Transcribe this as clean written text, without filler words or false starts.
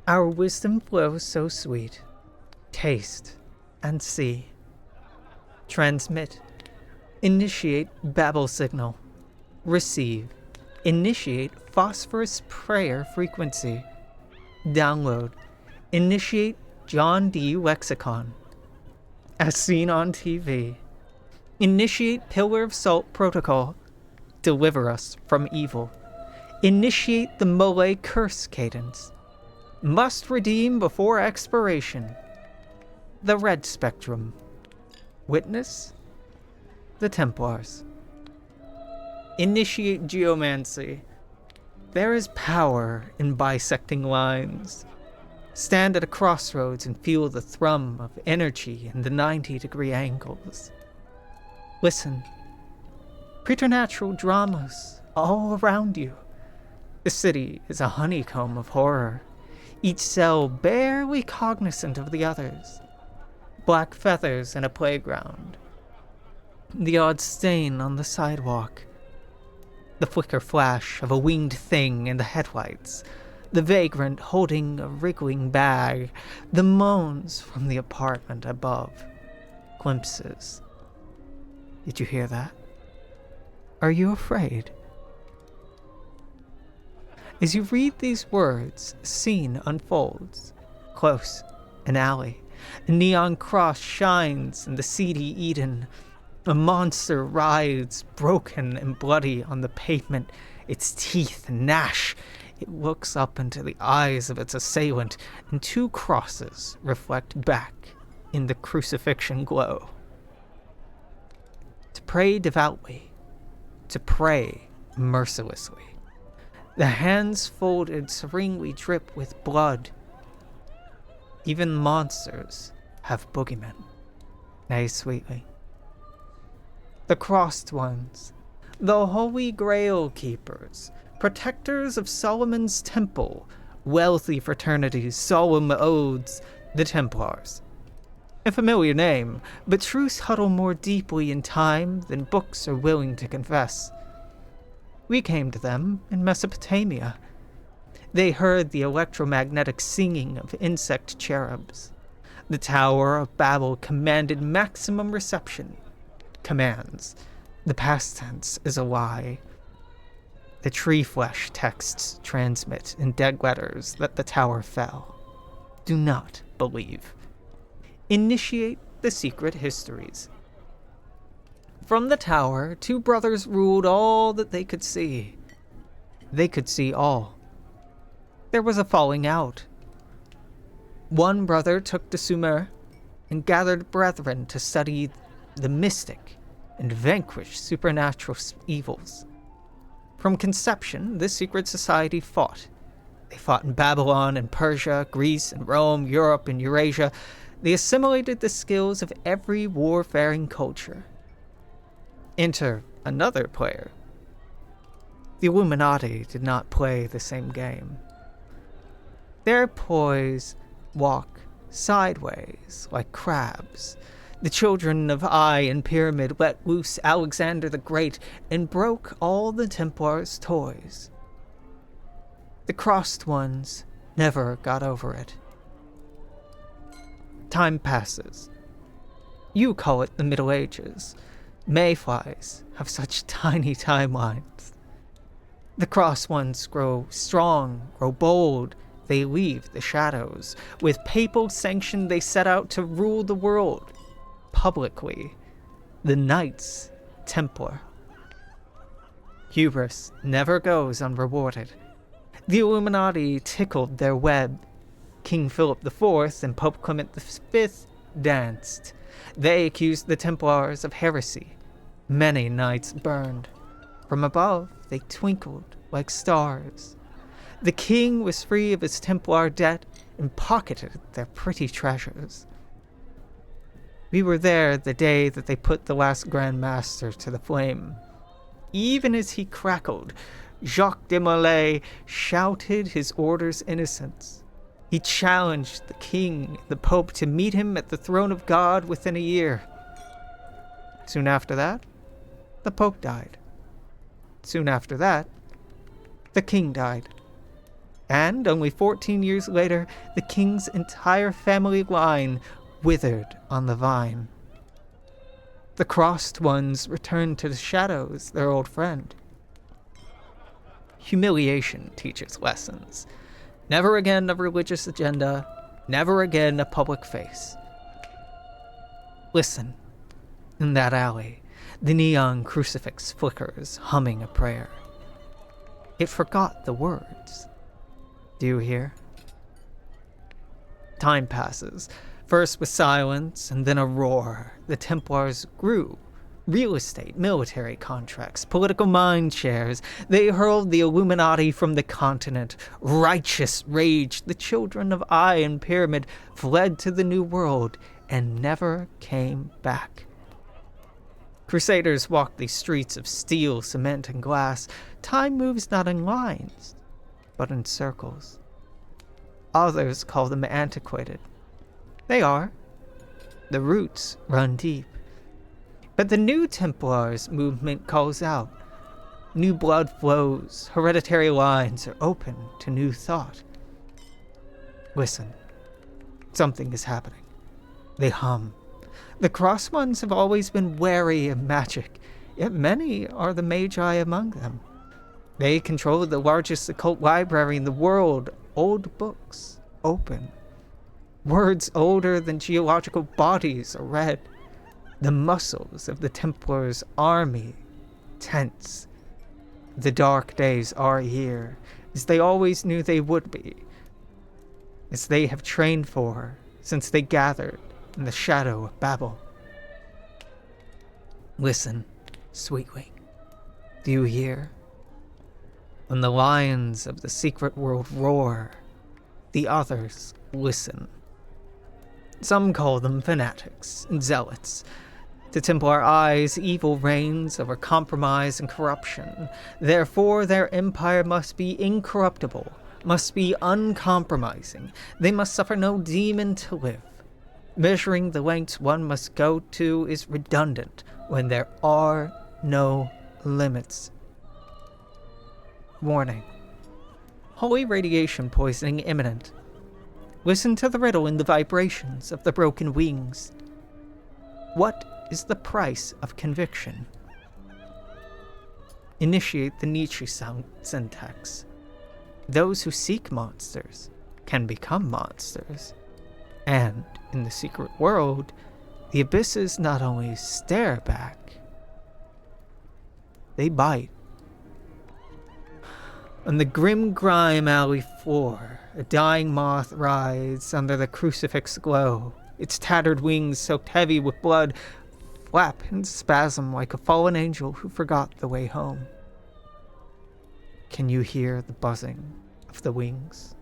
Our wisdom flows so sweet. Taste and see. Transmit. Initiate Babel signal. Receive. Initiate phosphorus prayer frequency. Download. Initiate John D. lexicon. As seen on TV. Initiate Pillar of Salt protocol. Deliver us from evil. Initiate the Malay curse cadence. Must redeem before expiration. The red spectrum. Witness the Templars. Initiate geomancy. There is power in bisecting lines. Stand at a crossroads and feel the thrum of energy in the 90-degree angles. Listen. Preternatural dramas all around you. The city is a honeycomb of horror, each cell barely cognizant of the others. Black feathers in a playground. The odd stain on the sidewalk. The flicker flash of a winged thing in the headlights. The vagrant holding a wriggling bag. The moans from the apartment above. Glimpses. Did you hear that? Are you afraid? As you read these words, a scene unfolds. Close, an alley. A neon cross shines in the seedy Eden. A monster writhes, broken and bloody, on the pavement, its teeth gnash. It looks up into the eyes of its assailant, and two crosses reflect back in the crucifixion glow. To pray devoutly, to pray mercilessly. The hands folded serenely drip with blood. Even monsters have boogeymen. Nay, sweetly. The crossed ones, the holy grail keepers, protectors of Solomon's temple, wealthy fraternities, solemn oaths, the Templars. A familiar name, but truths huddle more deeply in time than books are willing to confess. We came to them in Mesopotamia. They heard the electromagnetic singing of insect cherubs. The Tower of Babel commanded maximum reception. Commands. The past tense is a lie. The tree flesh texts transmit in dead letters that the tower fell. Do not believe. Initiate the secret histories. From the tower, two brothers ruled all that they could see. They could see all. There was a falling out. One brother took to Sumer and gathered brethren to study the mystic and vanquish supernatural evils. From conception, this secret society fought. They fought in Babylon and Persia, Greece and Rome, Europe and Eurasia. They assimilated the skills of every warfaring culture. Enter another player. The Illuminati did not play the same game. Their ploys walk sideways like crabs. The children of Ai and Pyramid let loose Alexander the Great and broke all the Templars' toys. The crossed ones never got over it. Time passes. You call it the Middle Ages. Mayflies have such tiny timelines. The crossed ones grow strong, grow bold. They leave the shadows. With papal sanction, they set out to rule the world. Publicly, the Knights Templar. Hubris never goes unrewarded. The Illuminati tickled their web. King Philip IV and Pope Clement V danced. They accused the Templars of heresy. Many knights burned. From above, they twinkled like stars. The king was free of his Templar debt and pocketed their pretty treasures. We were there the day that they put the last Grand Master to the flame. Even as he crackled, Jacques de Molay shouted his order's innocence. He challenged the king and the pope to meet him at the throne of God within a year. Soon after that, the pope died. Soon after that, the king died. And only 14 years later, the king's entire family line withered on the vine. The crossed ones returned to the shadows, their old friend. Humiliation teaches lessons. Never again a religious agenda, never again a public face. Listen, in that alley, the neon crucifix flickers, humming a prayer. It forgot the words. Do you hear? Time passes, first with silence and then a roar. The Templars grew. Real estate, military contracts, political mind shares. They hurled the Illuminati from the continent. Righteous rage. The children of Ai and Pyramid fled to the New World and never came back. Crusaders walked these streets of steel, cement, and glass. Time moves not in lines, but in circles. Others call them antiquated. They are. The roots run deep. But the new Templars movement calls out. New blood flows, hereditary lines are open to new thought. Listen, something is happening. They hum. The cross ones have always been wary of magic, yet many are the magi among them. They control the largest occult library in the world, old books, open. Words older than geological bodies are read. The muscles of the Templars' army tense. The dark days are here, as they always knew they would be, as they have trained for since they gathered in the shadow of Babel. Listen, sweetly. Do you hear? When the lions of the secret world roar, the others listen. Some call them fanatics and zealots. To Templar eyes, evil reigns over compromise and corruption. Therefore, their empire must be incorruptible, must be uncompromising. They must suffer no demon to live. Measuring the lengths one must go to is redundant when there are no limits. Warning. Holy radiation poisoning imminent. Listen to the riddle in the vibrations of the broken wings. What is the price of conviction? Initiate the Nietzsche syntax. Those who seek monsters can become monsters. And, in the secret world, the abysses not only stare back, they bite. On the grim grime alley floor, a dying moth writhes under the crucifix glow. Its tattered wings, soaked heavy with blood, flap and spasm like a fallen angel who forgot the way home. Can you hear the buzzing of the wings?